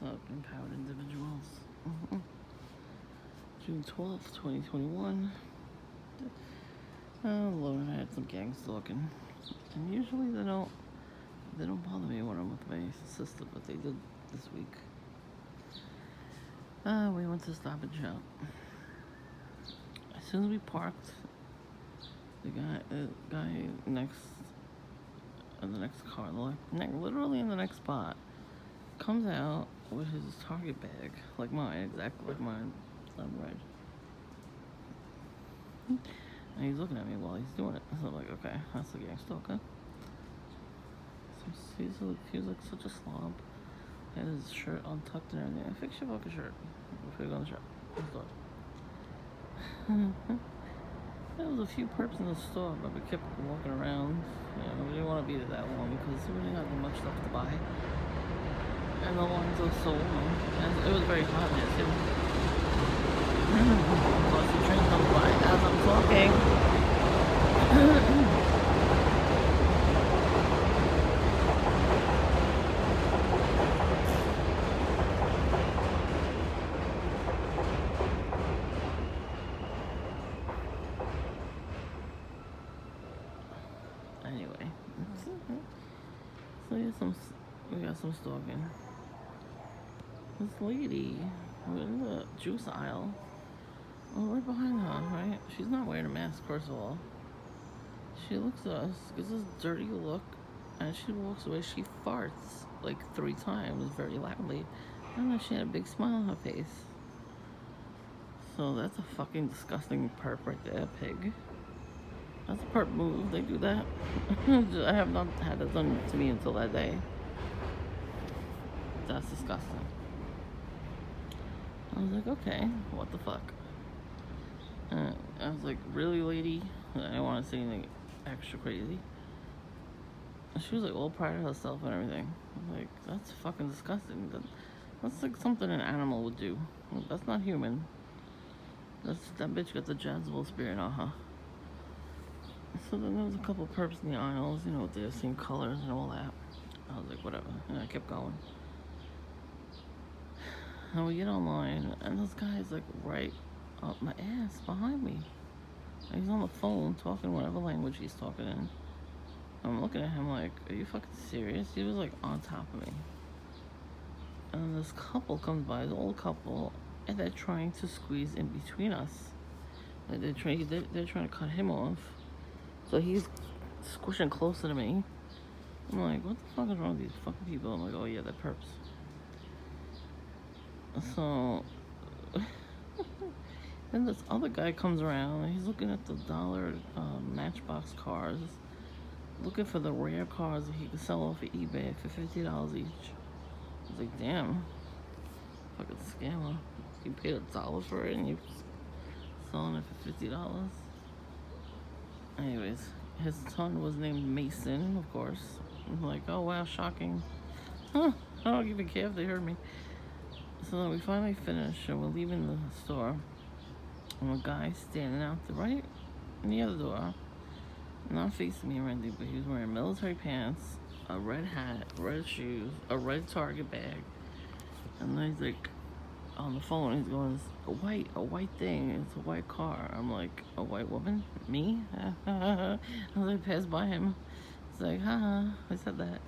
up, empowered individuals? June 12th, 2021. Oh Lord, I had some gang stalking. And usually they don't bother me when I'm with my sister, but they did this week. We went to Stop and Shop. As soon as we parked, the guy next in the next car, literally in the next spot, comes out with his Target bag, like mine, exactly like mine. I'm red. And he's looking at me while he's doing it. So I'm like, okay, that's the gang stalker. So he was like such a slob. He had his shirt untucked and everything. Fix your fucking shirt before you go on the shop. There was a few perps in the store, but we kept walking around. We didn't want to be there that long because we didn't have much stuff to buy. And the lines were so long. And it was very hot there too. Plus the train comes by as I'm talking. Anyway, so we got some stalking. This lady in the juice aisle, right behind her, right? She's not wearing a mask, first of all. She looks at us, gives us a dirty look, and she walks away. She farts like 3 times very loudly. And then she had a big smile on her face. So that's a fucking disgusting perp right there, pig. That's a perp move. They do that. I have not had it done to me until that day. That's disgusting. I was like, okay, what the fuck? I was like, really, lady? I didn't want to say anything extra crazy. She was like all proud of herself and everything. I was like, that's fucking disgusting. That's like something an animal would do. That's not human. That bitch got the Jezebel spirit on her. So then there was a couple perps in the aisles, with the same colors and all that. I was like, whatever. And I kept going. And we get online, and this guy's like right up my ass behind me. And he's on the phone talking whatever language he's talking in. I'm looking at him like, are you fucking serious? He was like on top of me. And this couple comes by, the old couple, and they're trying to squeeze in between us. Like they're trying to cut him off. So he's squishing closer to me. I'm like, what the fuck is wrong with these fucking people? I'm like, oh yeah, they're perps. So then this other guy comes around and he's looking at the dollar Matchbox cars, looking for the rare cars that he could sell off of eBay for $50 each. I was like, damn, fucking scammer. You paid $1 for it and you're selling it for $50. Anyways, his son was named Mason, of course. I'm like, oh wow, shocking. Huh, I don't even care if they heard me. So then we finally finish and we're leaving the store. And a guy standing out right near the door, not facing me or anything, but he was wearing military pants, a red hat, red shoes, a red Target bag. And then he's like on the phone, he's going, a white thing, it's a white car. I'm like, a white woman? Me? I was like, passed by him. It's like, haha, I said that.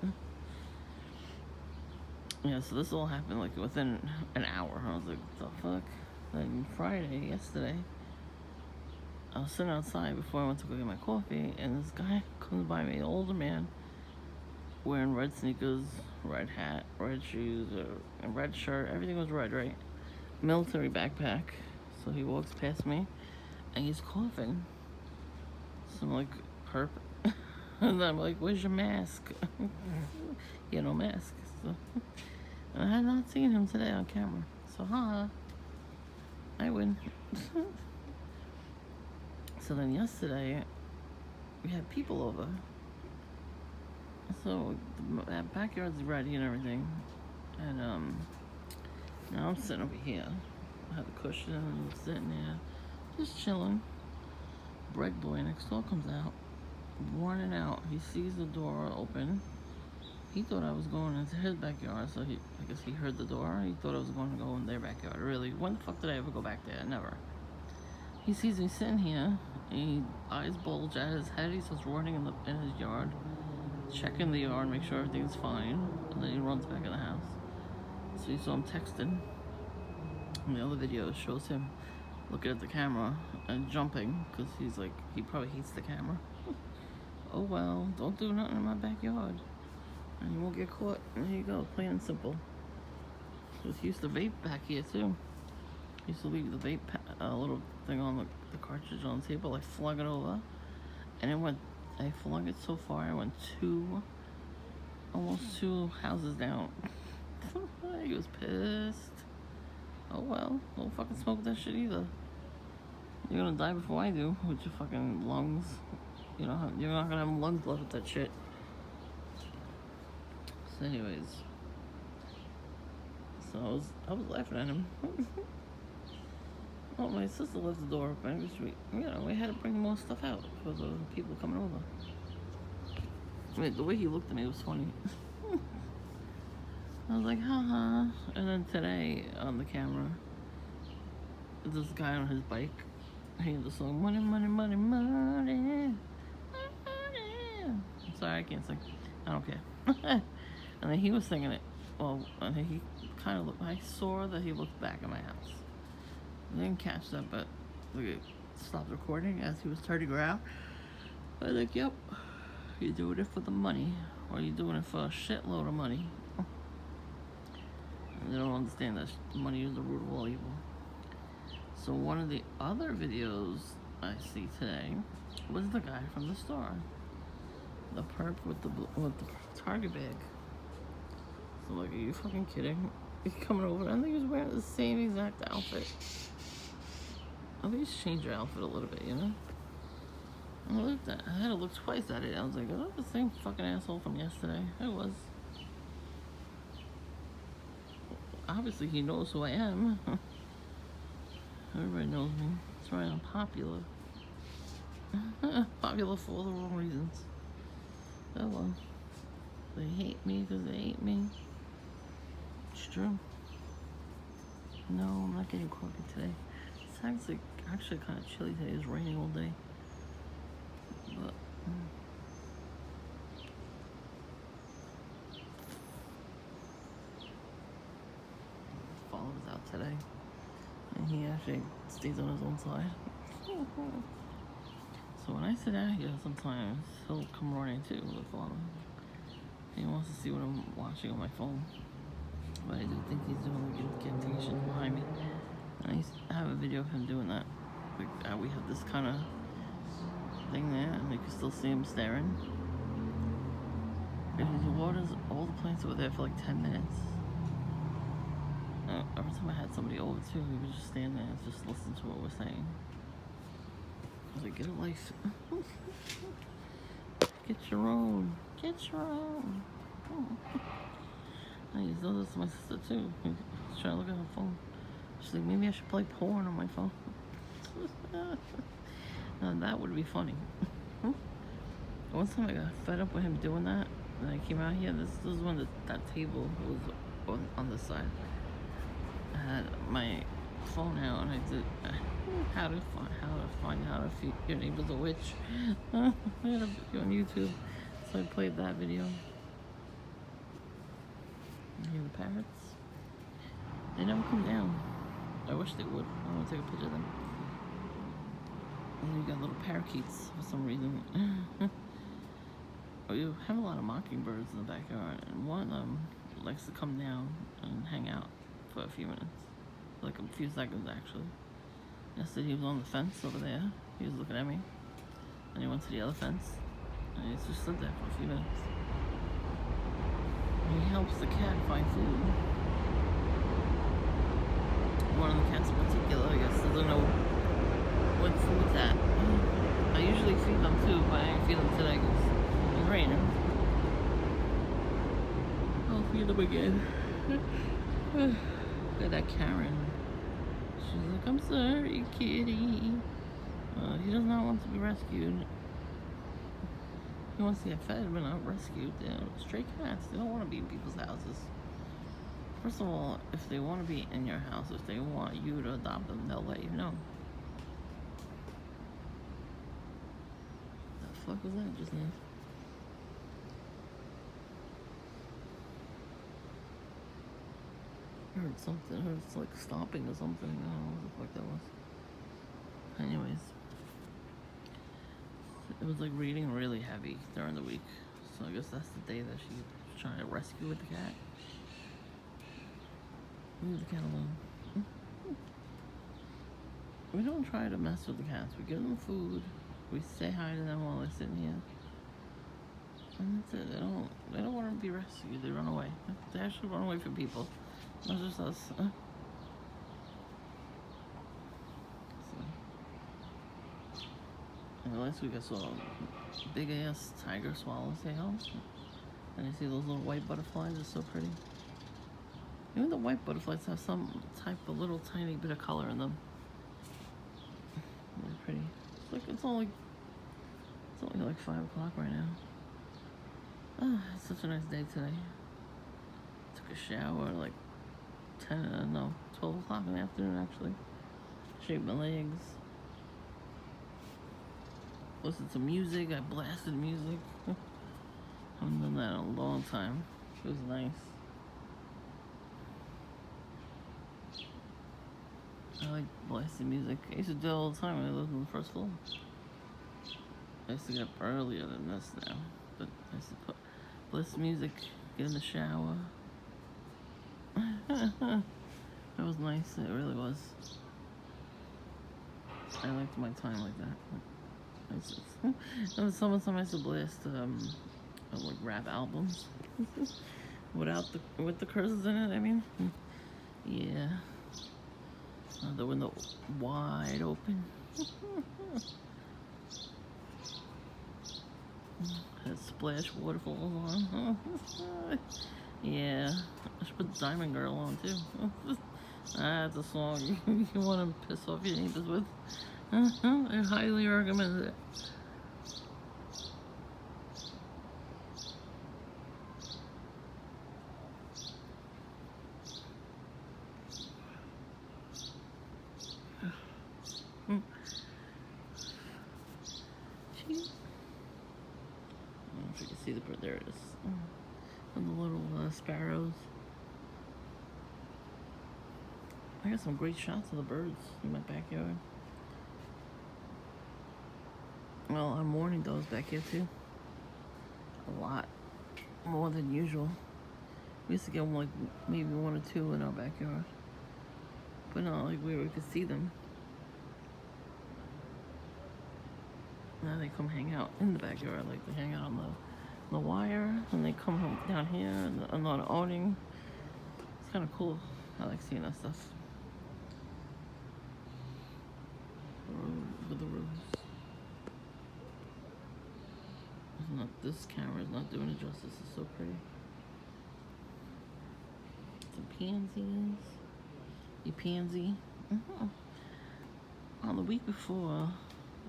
Yeah, so this all happened like within an hour. I was like, what the fuck? Then Friday, yesterday, I was sitting outside before I went to go get my coffee, and this guy comes by me, an older man, wearing red sneakers, red hat, red shoes, a red shirt. Everything was red, right? Military backpack. So he walks past me, and he's coughing. So I'm like, perp. And I'm like, where's your mask? He had no mask. So I had not seen him today on camera. So, I win. So then yesterday, we had people over. So the backyard's ready and everything. And now I'm sitting over here. I have the cushion, I'm sitting there, just chilling. Bread boy next door comes out, running out. He sees the door open. He thought I was going into his backyard, so I guess he heard the door. He thought I was going to go in their backyard. Really, when the fuck did I ever go back there? Never. He sees me sitting here, and eyes bulge at his head. He starts running in his yard, checking the yard, make sure everything's fine, and then he runs back in the house. So you saw him texting. And the other video shows him looking at the camera and jumping, because he's like, he probably hates the camera. Oh well, don't do nothing in my backyard and you won't get caught. And there you go, plain and simple. Just used to vape back here too. Used to leave the vape little thing on the cartridge on the table. I flung it over, and it went. I flung it so far, I went almost two houses down. He was pissed. Oh well, don't fucking smoke that shit either. You're gonna die before I do with your fucking lungs. You're not gonna have lungs left with that shit. So anyways, so I was laughing at him. Oh, my sister left the door open because we had to bring more stuff out because of people coming over. I mean, the way he looked at me was funny. I was like, haha. And then today on the camera, this guy on his bike, he had the song money, money, money, money, money. I'm sorry, I can't sing. I don't care. And then he was singing it. Well, and he kind of looked. I saw that he looked back at my house. I didn't catch that, but it stopped recording as he was turning around. I was like, yep, you're doing it for the money, or you're doing it for a shitload of money. And they don't understand that money is the root of all evil. So one of the other videos I see today was the guy from the store, the perp with the Target bag. So like, are you fucking kidding? He's coming over. I think he was wearing the same exact outfit. I think he's changed your outfit a little bit, you know? I looked at. I had to look twice at it. I was like, is that the same fucking asshole from yesterday? It was. Obviously, he knows who I am. Everybody knows me. That's right, I'm popular. Popular for all the wrong reasons. Oh well. They hate me because they hate me. It's true. No, I'm not getting coffee today. It's actually kind of chilly today. It's raining all day. But father was out today, and he actually stays on his own side. So when I sit out here, sometimes he'll come running too with father. He wants to see what I'm watching on my phone. But I do think he's doing getting shit behind me. And I have a video of him doing that. Like, we have this kind of thing there, and you can still see him staring. And he waters all the plants over there for like 10 minutes. Every time I had somebody over too, he would just stand there and just listen to what we're saying. I was like, get a life. Get your own. Get your own. I used to do this to my sister too. She's trying to look at her phone. She's like, maybe I should play porn on my phone. Now that would be funny. One time I got fed up with him doing that, and I came out here. This was when that table was on the side. I had my phone out, and I did how to find out if your neighbor's a witch. I had a video on YouTube, so I played that video. You hear the parrots? They never come down. I wish they would. I want to take a picture of them. And you got little parakeets for some reason. You have a lot of mockingbirds in the backyard, and one of them likes to come down and hang out for a few minutes. Like a few seconds, actually. Yesterday he was on the fence over there. He was looking at me. And he went to the other fence. And he just stood there for a few minutes. And he helps the cat find food. One of the cats in particular, I guess, doesn't know what food's at. I usually feed them too, but I didn't feed them today because it's raining. I'll feed them again. Look at that Karen. She's like, I'm sorry, kitty. He does not want to be rescued. He wants to get fed but not rescued. You know, stray cats, they don't want to be in people's houses. First of all, if they want to be in your house, if they want you to adopt them, they'll let you know. The fuck was that just now? I heard something. I heard it's like stomping or something. I don't know what the fuck that was. Anyways, it was like reading really heavy during the week. So I guess that's the day that she's trying to rescue with the cat. Leave the cat alone. We don't try to mess with the cats. We give them food. We say hi to them while they're sitting here. And that's it. They don't want to be rescued. They run away. They actually run away from people. Not just us. So. And last week I saw a big ass tiger swallowtail. And you see those little white butterflies. They're so pretty. Even the white butterflies have some type of little tiny bit of color in them. They're pretty. It's only like 5 o'clock right now. Oh, it's such a nice day today. Took a shower like 12 o'clock in the afternoon actually. Shaved my legs. Listened to music. I blasted music. I haven't done that in a long time. It was nice. I like blasting music. I used to do it all the time when I lived on the first floor. I used to get up earlier than this now. But I used to blast music, get in the shower. That was nice. It really was. I liked my time like that. Sometimes I used to blast like rap albums with the curses in it. I mean, yeah. The window wide open. Had splash waterfalls on. Yeah, I should put Diamond Girl on too. That's a song you want to piss off your neighbors with. I highly recommend it. I don't know if you can see the bird. There it is. And the little sparrows. I got some great shots of the birds in my backyard. Well, I'm mourning those back here too. A lot more than usual. We used to get like maybe 1 or 2 in our backyard, but not like where we could see them. Now they come hang out in the backyard, like they hang out on the wire, and they come down here and on the awning. It's kind of cool. I like seeing that stuff. With the rooms. This camera is not doing it justice. It's so pretty. Some pansies. A pansy. On the week before,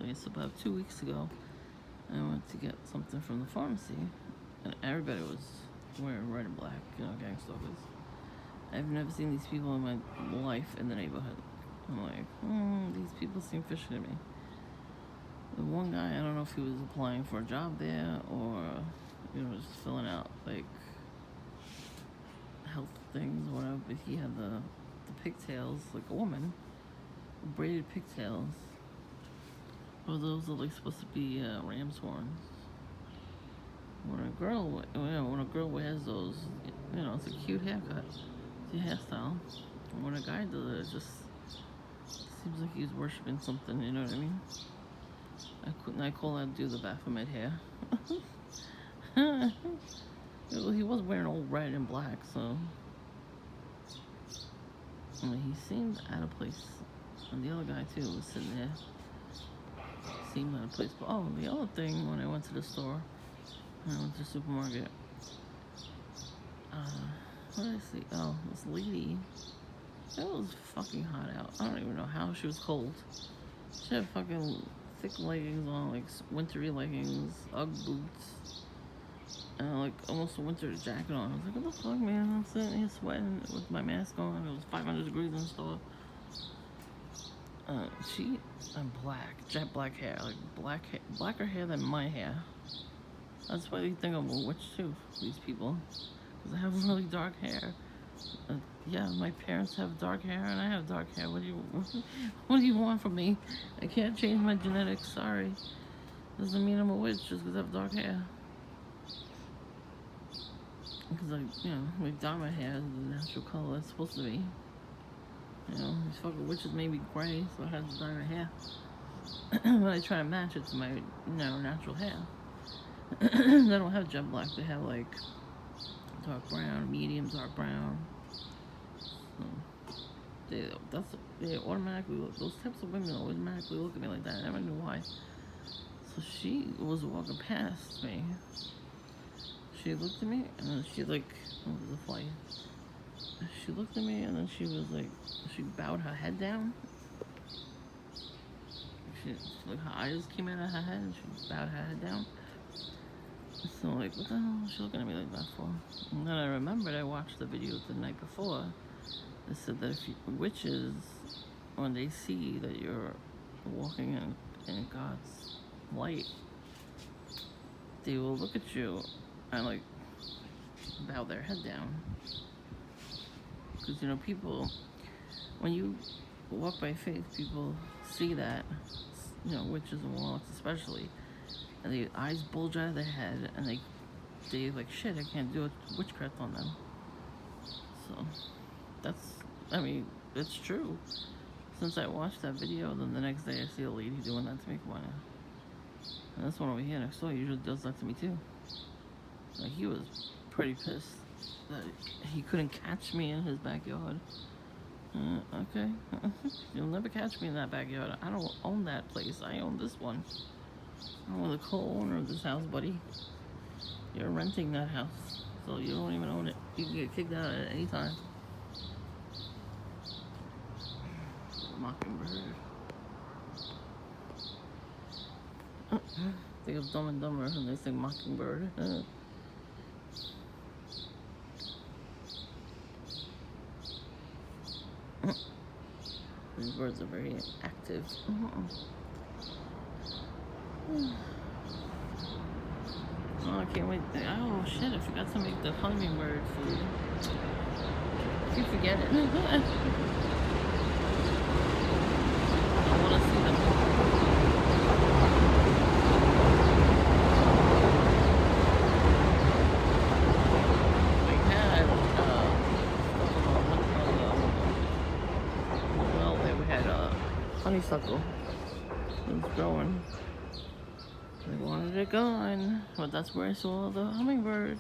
I guess about 2 weeks ago, I went to get something from the pharmacy, and everybody was wearing red and black, gang stalkers. I've never seen these people in my life in the neighborhood. I'm like, these people seem fishy to me. The one guy, I don't know if he was applying for a job there or, just filling out like health things or whatever, but he had the pigtails like a woman, braided pigtails. Or those are like supposed to be ram's horns. When a girl wears those, it's a cute haircut. It's a hairstyle. And when a guy does it, it just seems like he's worshiping something. You know what I mean? I call that dude the Baphomet hair. Well, he was wearing all red and black, so he seemed out of place. And the other guy too was sitting there. Seemed out of place. But the other thing, when I went to the store, I went to the supermarket. What did I see? This lady. It was fucking hot out. I don't even know how she was cold. She had fucking thick leggings on, like wintry leggings, Ugg boots, and like almost a winter jacket on. I was like, what the fuck, man? I'm sitting here sweating with my mask on. It was 500 degrees in the store. She and jet black hair, like blacker hair than my hair. That's why they think I'm a witch too, these people, because I have really dark hair. Yeah, my parents have dark hair and I have dark hair. What do you want from me? I can't change my genetics. Sorry, doesn't mean I'm a witch just because I have dark hair. Because we dye my hair the natural color it's supposed to be. These fucking witches made me gray, so I had to dye my hair. But I try to match it to my natural hair. They don't have jet black. They have like dark brown, medium dark brown. So they automatically look. Those types of women automatically look at me like that. I never knew why. So she was walking past me. She looked at me and then she like, oh, there's a fly. She looked at me and then she was like, she bowed her head down. Like her eyes came out of her head and she bowed her head down. So like, what the hell was she looking at me like that for? And then I remembered I watched the video the night before. They said that if witches, when they see that you're walking in God's light, they will look at you and like bow their head down. Because people, when you walk by faith, people see that, witches and warlocks especially, and their eyes bulge out of their head, and they like, shit, I can't do witchcraft on them. So it's true. Since I watched that video, then the next day I see a lady doing that to me. Come on now. And this one over here next door usually does that to me too. Like, he was pretty pissed that he couldn't catch me in his backyard. Okay. You'll never catch me in that backyard. I don't own that place. I own this one. I'm the co-owner of this house, buddy. You're renting that house, so you don't even own it. You can get kicked out at any time. Mockingbird. Think of Dumb and Dumber and they sing Mockingbird. These birds are very active. Oh, I can't wait. Oh shit, I forgot to make the hummingbird food. You forget it. I want to see them. We had honeysuckle. It was growing. They wanted it gone, but that's where I saw the hummingbird.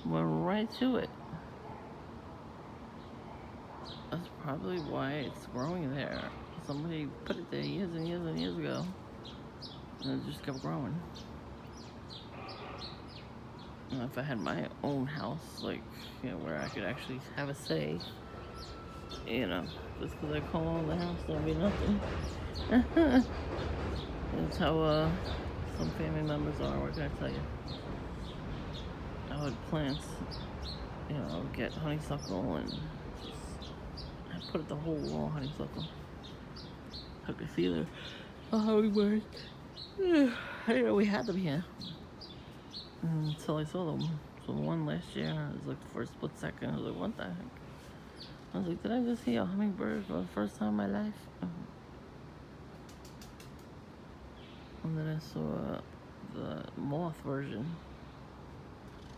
Went right to it. That's probably why it's growing there. Somebody put it there years and years and years ago, and it just kept growing. And if I had my own house, like, where I could actually have a say, just because I co-own the house don't mean nothing. That's how some family members are. What can I tell you? I would plant, I would get honeysuckle and I put it the whole wall honeysuckle. I could see the hummingbird. I didn't know we had them here until I saw them. So the one last year, it was like for a split second. I was like, what the heck? I was like, did I just see a hummingbird for the first time in my life? And then I saw the moth version.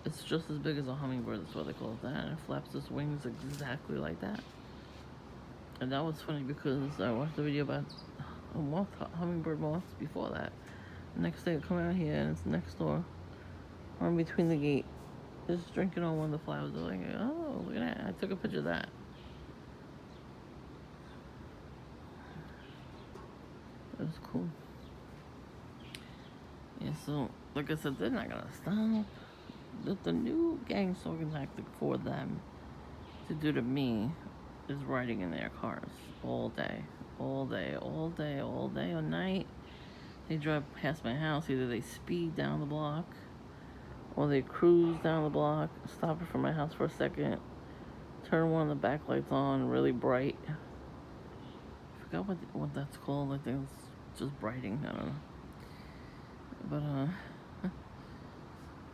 It's just as big as a hummingbird, that's what they call it that. And it flaps its wings exactly like that. And that was funny because I watched a video about hummingbird moths before that. The next day I come out here and it's next door, or in between the gate, just drinking on one of the flowers. I was like, oh, look at that. I took a picture of that. It was cool. Yeah, so, like I said, they're not gonna stop. The new gang stalking tactic for them to do to me is riding in their cars all day, all day, all day, all day, all night. They drive past my house. Either they speed down the block, or they cruise down the block, stop in front of my house for a second, turn one of the back lights on really bright. I forgot what that's called. I think it's just brighting. I don't know. But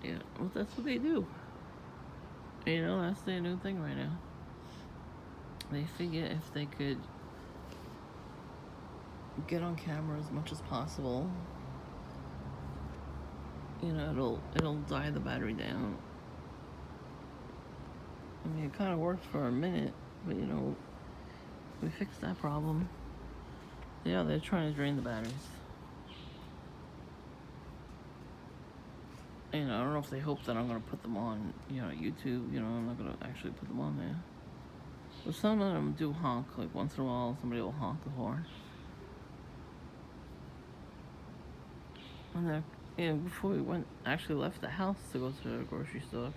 yeah, well, that's what they do. You know, that's their new thing right now. They figure if they could get on camera as much as possible, you know, it'll die the battery down. I mean, it kind of worked for a minute, but you know, we fixed that problem. Yeah, they're trying to drain the batteries. You know, I don't know if they hope that I'm gonna put them on, you know, YouTube. You know, I'm not gonna actually put them on there. But some of them do honk. Like once in a while, somebody will honk the horn. And then, you know, before we actually left the house to go to the grocery store,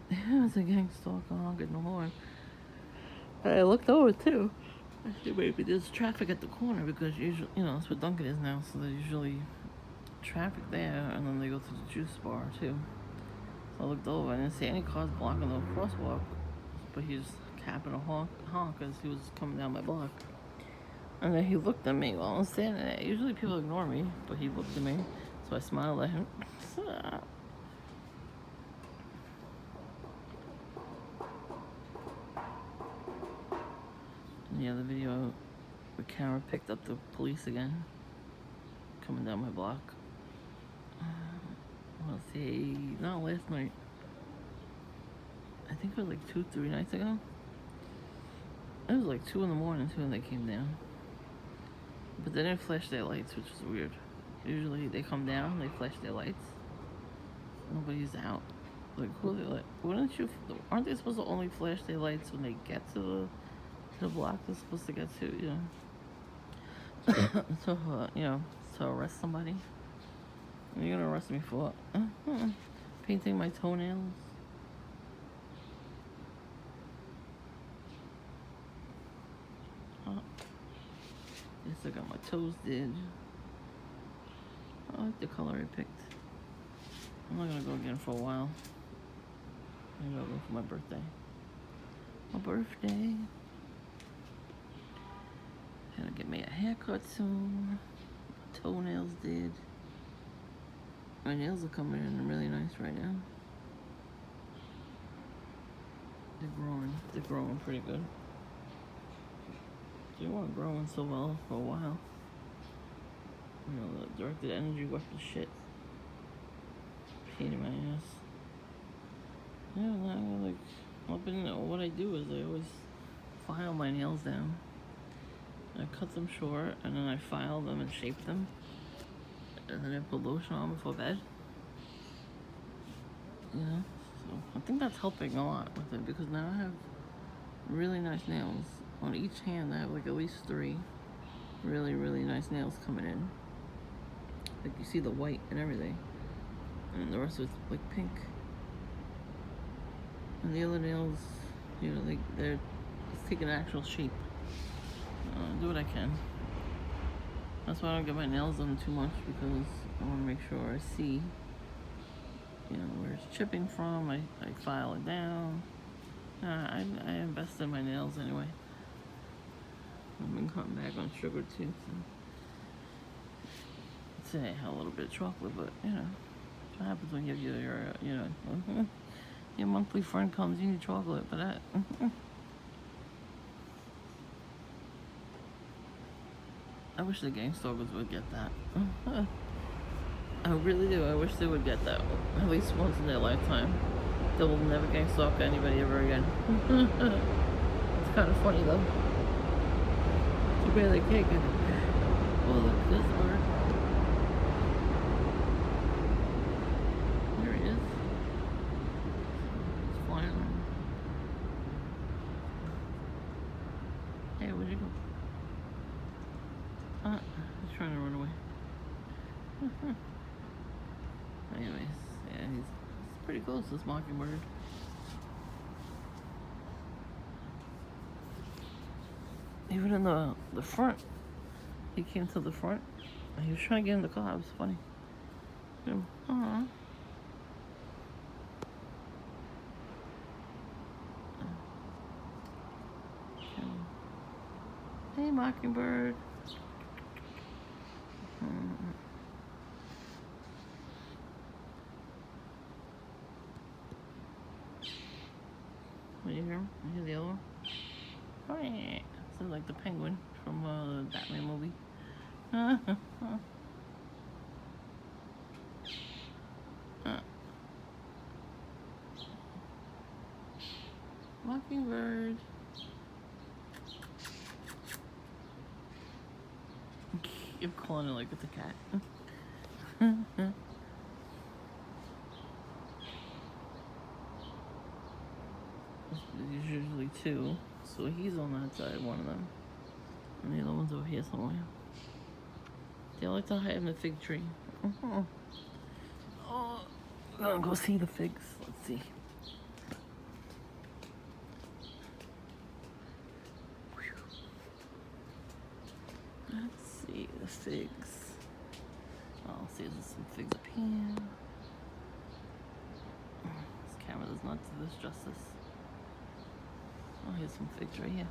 there was a gang stalker honking the horn. And I looked over too. I said, maybe there's traffic at the corner because usually, you know, that's what Dunkin' is now. So there's usually traffic there, and then they go to the juice bar too. So I looked over. I didn't see any cars blocking the crosswalk, but he was capping a honk as he was coming down my block. And then he looked at me while I was standing there. Usually people ignore me, but he looked at me, so I smiled at him. In the other video, the camera picked up the police again, coming down my block. Let's see, not last night. I think it was like 2-3 nights ago. It was like 2 in the morning too when they came down. But they didn't flash their lights, which is weird. Usually they come down, they flash their lights. Nobody's out. Like, who are they like? Aren't they supposed to only flash their lights when they get to the block they're supposed to get to, you know? You know, to arrest somebody. What are you gonna arrest me for? Painting my toenails? Yes, I got my toes did. I like the color I picked. I'm not gonna go again for a while. I'm gonna go for my birthday. My birthday. Gonna get me a haircut soon. Toenails did. My nails are coming in really nice right now. They're growing pretty good. They weren't growing so well for a while. You know, the directed energy weapon shit. Pain in my ass. Yeah, what I do is I always file my nails down. I cut them short, and then I file them and shape them. And then I put lotion on before bed. You know? So I think that's helping a lot with it, because now I have really nice nails. On each hand, I have like at least 3 really, really nice nails coming in. Like you see the white and everything. And the rest of it's like pink. And the other nails, you know, they're taking actual shape. Do what I can. That's why I don't get my nails done too much, because I want to make sure I see, you know, where it's chipping from. I file it down. I invest in my nails anyway. I've been cutting back on sugar too. So say I had a little bit of chocolate, but you know, what happens when you have your monthly friend comes, you need chocolate, but that. I wish the gang stalkers would get that. I really do. I wish they would get that at least once in their lifetime. They will never gang stalk anybody ever again. It's kind of funny though. Too bad they can't get it. Oh, look, this bird. There he is. He's flying around. Hey, where'd you go? He's trying to run away. Anyways, yeah, he's pretty close, this mockingbird. Even in the front, he came to the front. He was trying to get in the car. It was funny. Aww. Hey, Mockingbird. What do you hear? You hear the other one? Oh, yeah. Sounds like the penguin from the Batman movie. Mockingbird. You're calling it like it's a cat. There's usually two, so he's on that side, one of them, and the other one's over here somewhere. They like to hide in the fig tree. Oh, I'm gonna go see the figs. Let's see. Let's see the figs. I'll see if there's some figs up here. This camera does not do this justice. Oh, here's some figs right here.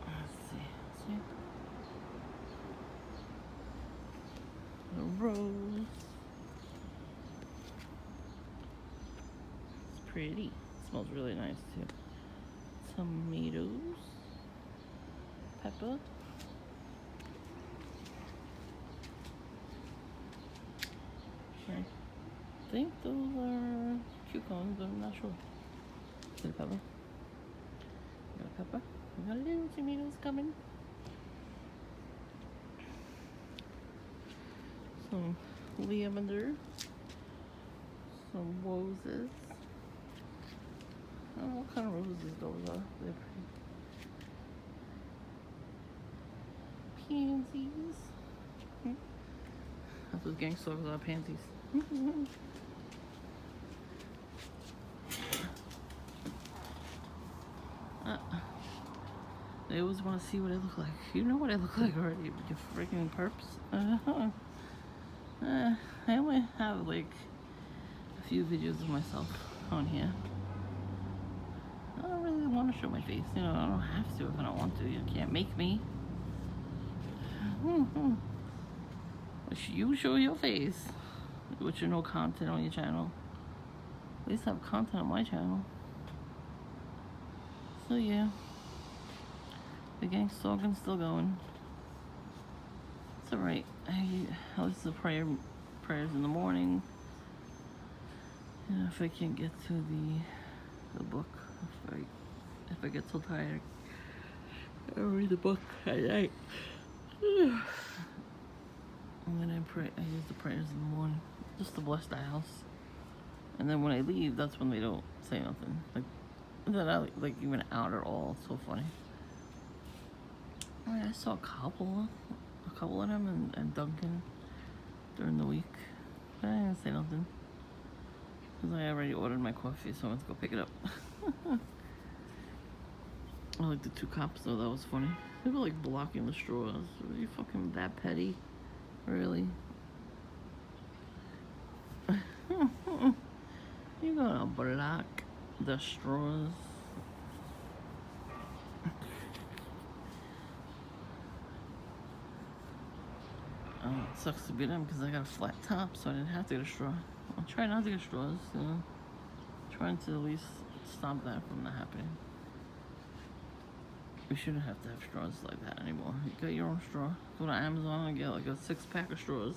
Let's see. See? The rose. It's pretty. It smells really nice too. Tomatoes. Pepper. I think those are cucumbers, but I'm not sure. See the pepper? We got a pepper. We got little tomatoes coming. Some lavender. Some roses. I don't know what kind of roses those are. They're pretty. Pansies. That's what gang stalkers are, pansies. They always want to see what I look like. You know what I look like already, you freaking perps. I only have like a few videos of myself on here. I don't really want to show my face. You know, I don't have to if I don't want to. You can't make me. You show your face with your no content on your channel. At least have content on my channel. So yeah, the gang stalking's still going. It's alright. I listen to prayers in the morning. You know, if I can't get to the book, if I get so tired, I'll read the book at night. And then I pray. I use the prayers in the morning just to bless the house. And then when I leave, that's when they don't say nothing. Like they're not like even out at all. It's so funny. I mean, I saw a couple of them and Duncan during the week. But I didn't say nothing because I already ordered my coffee, so I went to go pick it up. I like the two cops though. That was funny. They were like blocking the straws. Are you fucking that petty? Really? You're gonna block the straws? Oh, it sucks to be them because I got a flat top, so I didn't have to get a straw. I'll try not to get straws, you know. Trying to at least stop that from not happening. We shouldn't have to have straws like that anymore. You got your own straw. Go to Amazon and get like a 6-pack of straws.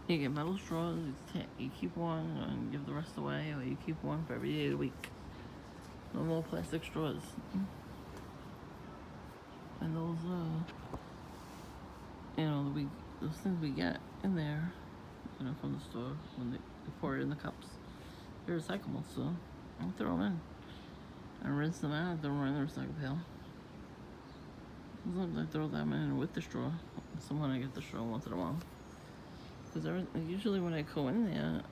You get metal straws, you keep one and give the rest away, or you keep one for every day of the week. No more plastic straws. And those, you know, those things we get in there, you know, from the store when they pour it in the cups, they're recyclable, so I'll throw them in. And rinse them out, throw them in the recycle pail. Sometimes I throw them in with the straw. Someone I get the straw once in a while. Because usually when I go in there,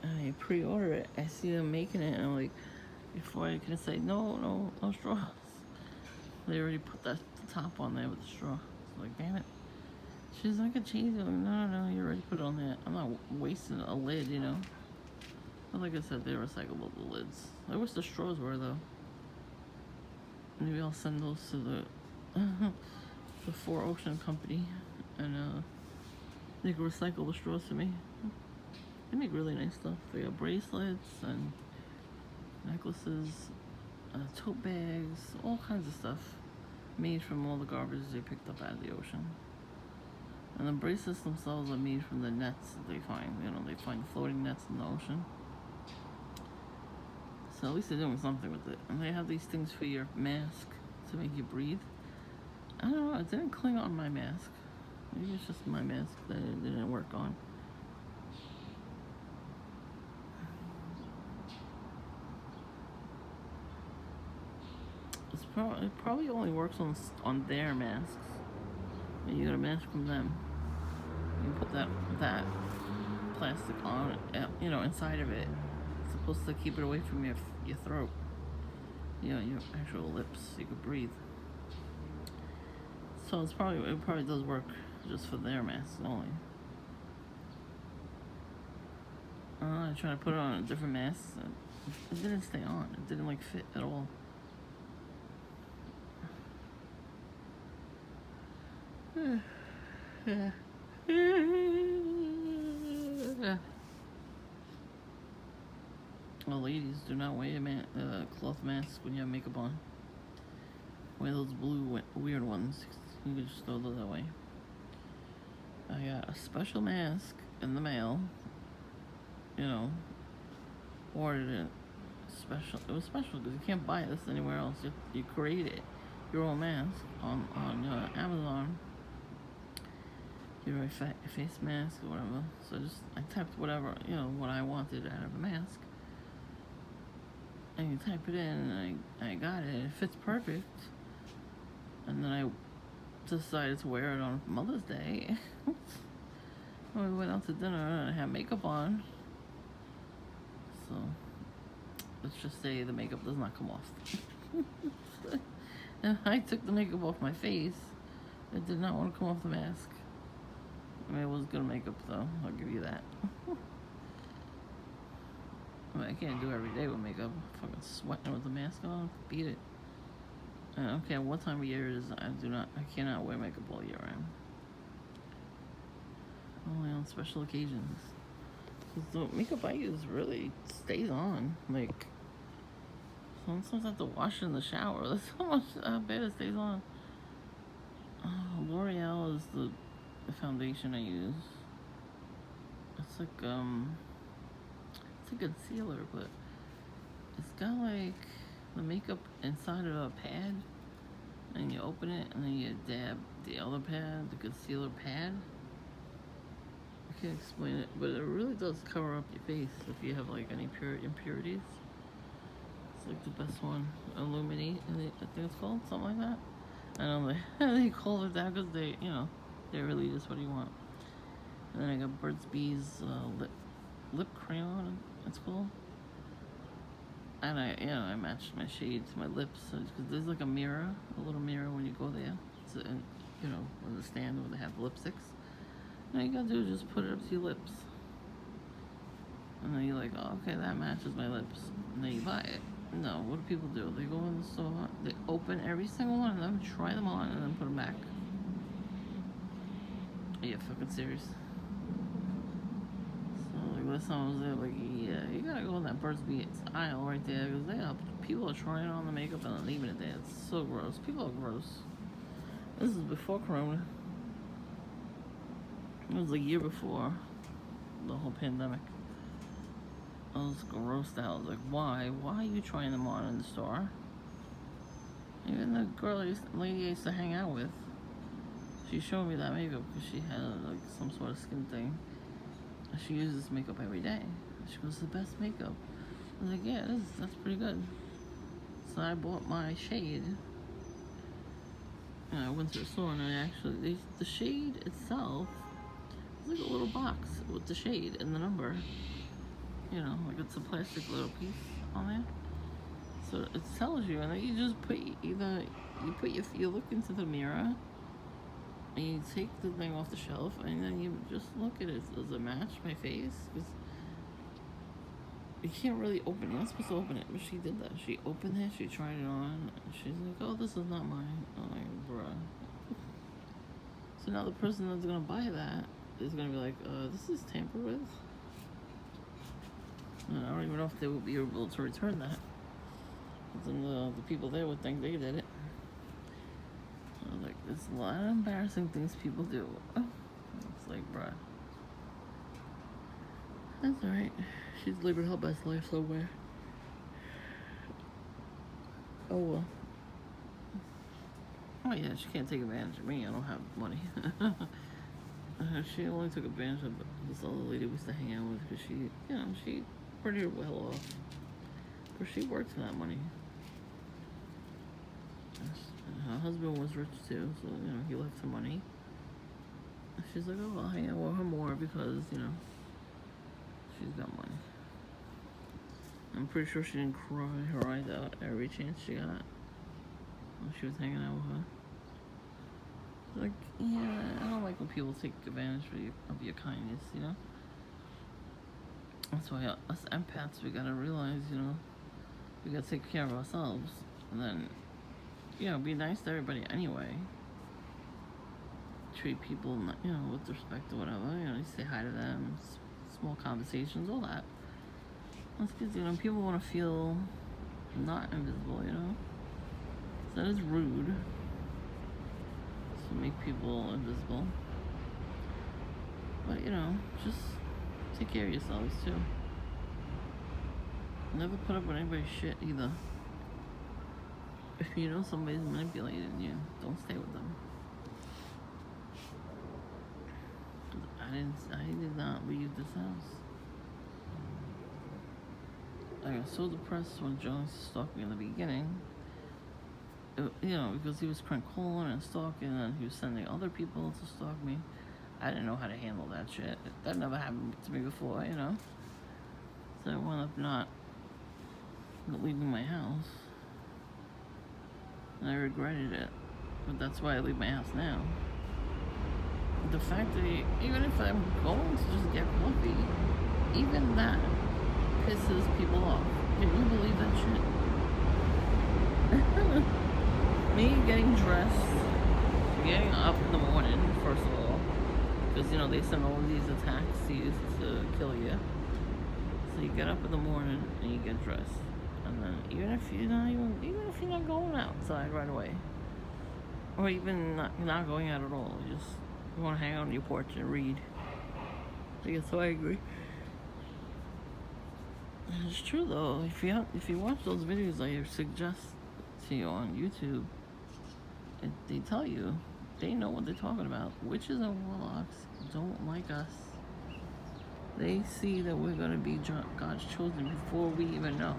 I pre-order it, I see them making it, and I'm like, before I can say, no straws. They already put the top on there with the straw. It's like, damn it. She's like, I can change it. I'm like, no, no, no, you already put it on there. I'm not wasting a lid, you know. But like I said, they're recyclable, the lids. I wish the straws were, though. Maybe I'll send those to the Four Ocean Company, and they can recycle the straws for me. They make really nice stuff. They got bracelets and necklaces, tote bags, all kinds of stuff made from all the garbage they picked up out of the ocean. And the bracelets themselves are made from the nets that they find. You know, they find floating nets in the ocean. So at least they're doing something with it. And they have these things for your mask to make you breathe. I don't know, it didn't cling on my mask. Maybe it's just my mask that it didn't work on. It probably only works on their masks. And you get a mask from them. You put that plastic on, you know, inside of it. It's supposed to keep it away from your throat. You know, your actual lips, so you could breathe. So it probably does work just for their masks only. I tried to put it on a different mask. It didn't stay on. It didn't like fit at all. Well, ladies, do not wear a cloth mask when you have makeup on. Wear those blue weird ones. You can just throw those away. I got a special mask in the mail. You know, ordered it special. It was special because you can't buy this anywhere else. You create it, your own mask on Amazon. Your face mask or whatever. So I typed whatever, you know, what I wanted out of a mask. And you type it in, and I got it. It fits perfect. And then I decided to wear it on Mother's Day. We went out to dinner and I had makeup on. So let's just say the makeup does not come off. And I took the makeup off my face. It did not want to come off the mask. I mean, it was good makeup though, I'll give you that. I mean, I can't do it every day with makeup. I'm fucking sweating with the mask on. Beat it. I don't care what time of year it is. I cannot wear makeup all year round. Only on special occasions. Because the makeup I use really stays on. Like, sometimes I have to wash it in the shower. That's how bad it stays on. L'Oreal is the foundation I use. It's like it's a concealer, but it's got like the makeup inside of a pad, and you open it and then you dab the other pad, the concealer pad. I can't explain it, but it really does cover up your face if you have like any impurities. It's like the best one. Illuminate, I think it's called, something like that. I don't know, they call it that because they're really just what you want. And then I got Burt's Bees lip crayon, it's called. And I matched my shade to my lips because there's like a little mirror when you go there. It's on the stand where they have lipsticks. And all you gotta do is just put it up to your lips. And then you're like, oh, okay, that matches my lips. And then you buy it. No, what do people do? They go in the store, they open every single one of them, try them on, and then put them back. Are you fucking serious? So, like, last time I was there, like, yeah, you gotta go in that Burt's Bees aisle right there, because people are trying on the makeup and then leaving it there. It's so gross. People are gross. This is before Corona. It was a year before the whole pandemic. I was grossed out. I was like, why? Why are you trying them on in the store? Even the lady I used to hang out with, she showed me that makeup because she had like some sort of skin thing. She uses makeup every day. She goes, the best makeup. I was like, yeah, that's pretty good. So I bought my shade. And I went to the store and the shade itself is like a little box with the shade and the number. Like it's a plastic little piece on there. So it tells you, and then you just you look into the mirror, And you take the thing off the shelf and then you just look at it. Does it match my face? Because you can't really open it. You're not supposed to open it, but she did that. She opened it, she tried it on, and she's like, oh, this is not mine. I'm like, bruh. So now the person that's gonna buy that is gonna be like, this is tampered with. And I don't even know if they would be able to return that. But then the people there would think they did it. I was like, there's a lot of embarrassing things people do. Oh, it's like, bruh. That's alright. She's living her best life somewhere. Oh well. Oh yeah, she can't take advantage of me. I don't have money. She only took advantage of this other lady we used to hang out with because she pretty well off. But she worked for that money. And her husband was rich too, so he left her money. She's like, oh, I'll hang out with her more because she's got money. I'm pretty sure she didn't cry her eyes out every chance she got when she was hanging out with her. Like, yeah, I don't like when people take advantage of your kindness, That's why us empaths, we gotta realize, we gotta take care of ourselves. And then, be nice to everybody anyway. Treat people, with respect or whatever. You say hi to them, small conversations, all that. That's because, people want to feel not invisible, So that is rude to make people invisible. But, just take care of yourselves, too. Never put up with anybody's shit, either. If you know somebody's manipulating you, don't stay with them. I did not leave this house. I was so depressed when Jones stalked me in the beginning. Because he was crank calling and stalking, and he was sending other people to stalk me. I didn't know how to handle that shit. That never happened to me before, So I wound up not leaving my house. And I regretted it. But that's why I leave my house now. The fact that even if I'm going to just get coffee, even that pisses people off. Can you believe that shit? Me getting dressed, getting up in the morning, first of all, because they send all these attacks to you to kill you. So you get up in the morning and you get dressed, and then even if you're not going outside right away, or even not going out at all, you want to hang out on your porch and read. I get so angry. It's true though. If you watch those videos I suggest to you on YouTube, they tell you, they know what they're talking about. Witches and warlocks don't like us. They see that we're gonna be God's chosen before we even know.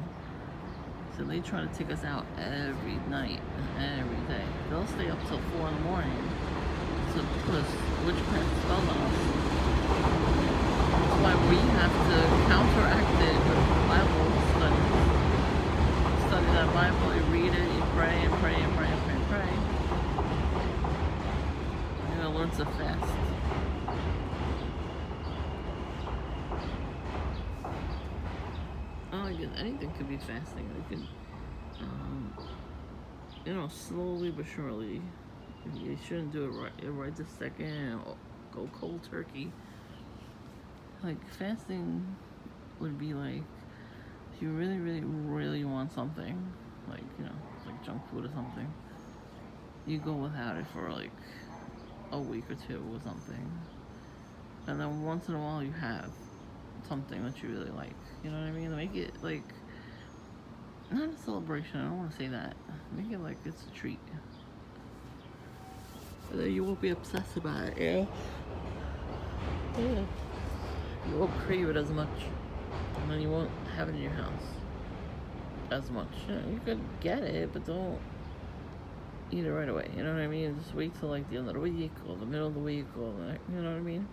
So they try to take us out every night and every day. They'll stay up till 4 in the morning to put witchcraft spells on us. That's why we have to counteract it with Bible studies. Study that Bible, you read it, you pray and pray and pray and pray and pray. You're gonna learn to fast. Oh, I guess anything could be fasting. They could, slowly but surely. You shouldn't do it right this second. Or go cold turkey. Like fasting would be like if you really, really, really want something, like like junk food or something. You go without it for like a week or two or something, and then once in a while you have something that you really like. You know what I mean? Make it like not a celebration. I don't want to say that. Make it like it's a treat. And then you won't be obsessed about it. Yeah. You won't crave it as much, and then you won't have it in your house as much. You could get it, but don't eat it right away. You know what I mean? Just wait till like the end of the week or the middle of the week or you know what I mean?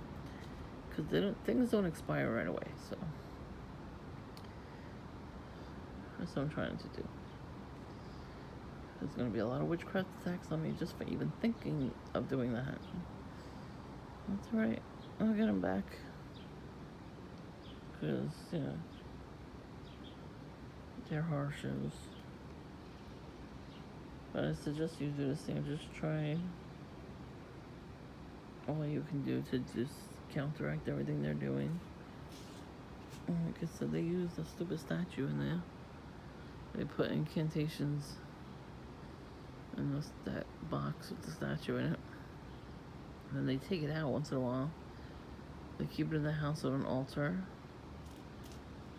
Because things don't expire right away. So that's what I'm trying to do. There's gonna be a lot of witchcraft attacks on me just for even thinking of doing that. That's right. I'll get them back. Because, they're horror shows. But I suggest you do the same. Just try all you can do to just counteract everything they're doing. Like I said, they use a stupid statue in there. They put incantations in that box with the statue in it. And then they take it out once in a while. They keep it in the house on an altar.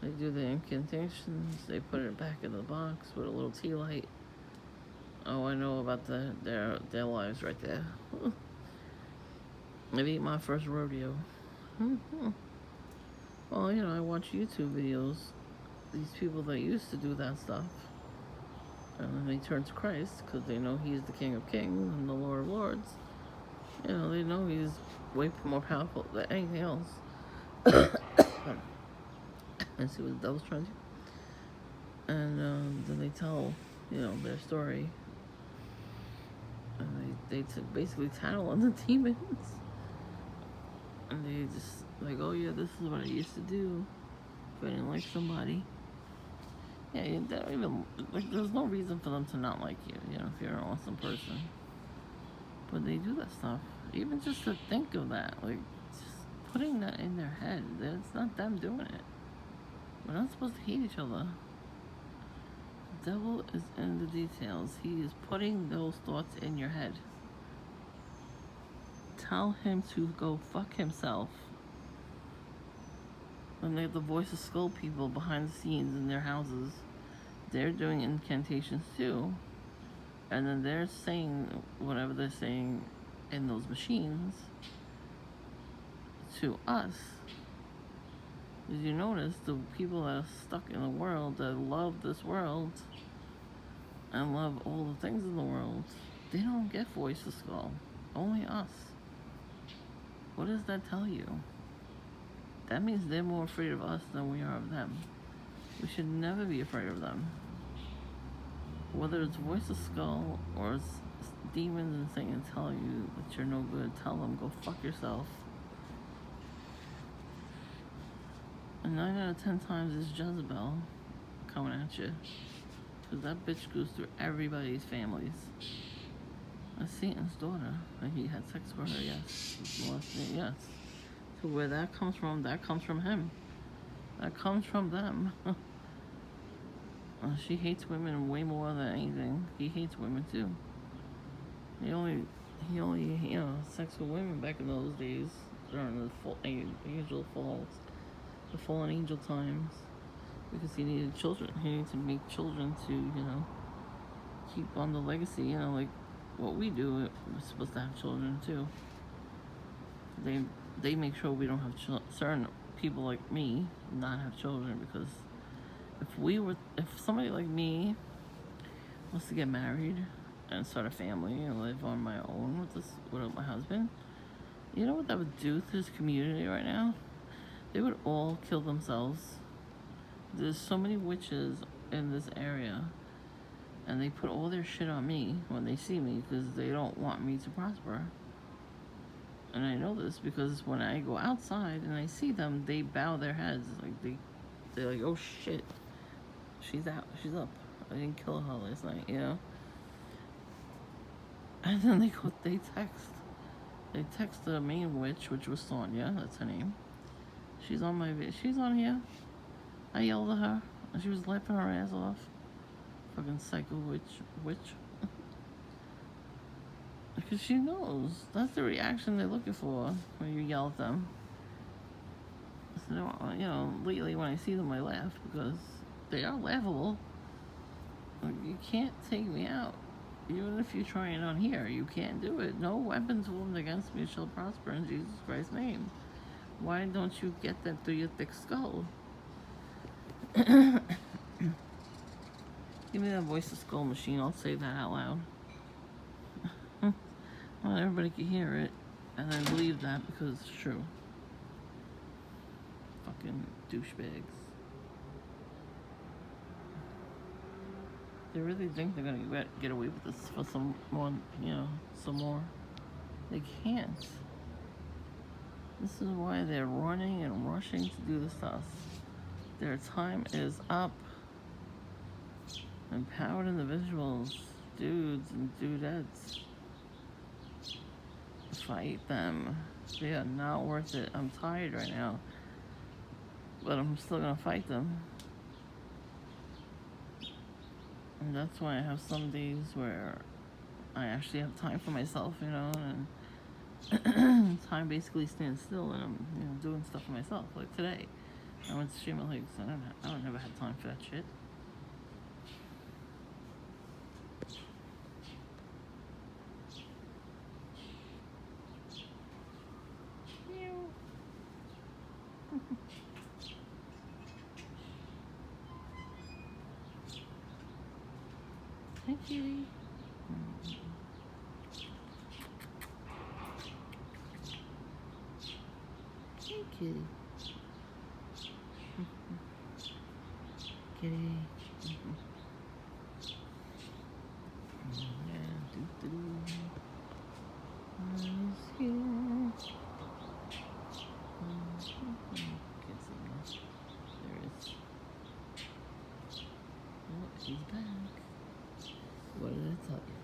They do the incantations. They put it back in the box with a little tea light. Oh, I know about their lives right there. It ain't my first rodeo. Well, I watch YouTube videos. These people that used to do that stuff. And then they turn to Christ because they know He's the King of Kings and the Lord of Lords. They know He's way more powerful than anything else. And see what the devil's trying to do. And then they tell, their story. And they basically tattle on the demons. And they just like, oh yeah, this is what I used to do if I didn't like somebody. Yeah, they don't even, there's no reason for them to not like you, if you're an awesome person. But they do that stuff. Even just to think of that, just putting that in their head, that it's not them doing it. We're not supposed to hate each other. The devil is in the details. He is putting those thoughts in your head. Tell him to go fuck himself. When they have the voice of skull people behind the scenes in their houses, they're doing incantations too. And then they're saying whatever they're saying in those machines to us. Did you notice the people that are stuck in the world, that love this world and love all the things in the world, they don't get voice of skull. Only us. What does that tell you? That means they're more afraid of us than we are of them. We should never be afraid of them. Whether it's voice of skull or it's demons and Satan telling you that you're no good, tell them, go fuck yourself. And 9 out of 10 times it's Jezebel coming at you. Because that bitch goes through everybody's families. That's Satan's daughter. And he had sex with her, yes. Yes. So where that comes from him. That comes from them. She hates women way more than anything. He hates women too. He only sex with women back in those days during the fallen angel times, because he needed children. He needed to make children to, keep on the legacy. Like what we do. We're supposed to have children too. They make sure we don't have certain people like me not have children, because if somebody like me was to get married and start a family and live on my own with my husband, you know what that would do to this community right now? They would all kill themselves. There's so many witches in this area, and they put all their shit on me when they see me because they don't want me to prosper. And I know this because when I go outside and I see them, they bow their heads. They're like, oh shit, she's out, she's up. I didn't kill her last night, And then they text the main witch, which was Sonia, that's her name. She's on here. I yelled at her, and she was laughing her ass off. Fucking psycho witch. Because she knows that's the reaction they're looking for when you yell at them. So, lately when I see them, I laugh because they are laughable. You can't take me out. Even if you try it on here, you can't do it. No weapons formed against me shall prosper in Jesus Christ's name. Why don't you get that through your thick skull? Give me that voice of skull machine. I'll say that out loud. Well, everybody can hear it, and I believe that because it's true. Fucking douchebags. They really think they're gonna get away with this for some more, some more. They can't. This is why they're running and rushing to do this to us. Their time is up. Empowered individuals, dudes and dudettes, fight them. They are not worth it. I'm tired right now, but I'm still gonna fight them. And that's why I have some days where I actually have time for myself, and time basically stands still, and I'm, doing stuff for myself. Like today, I went to shave my legs. I don't never had time for that shit. Hi, kitty. Hey, kitty. Kitty. Yeah, doo-doo. Nice here. Can't see much. There it is. Oh, she's back. What did I tell you?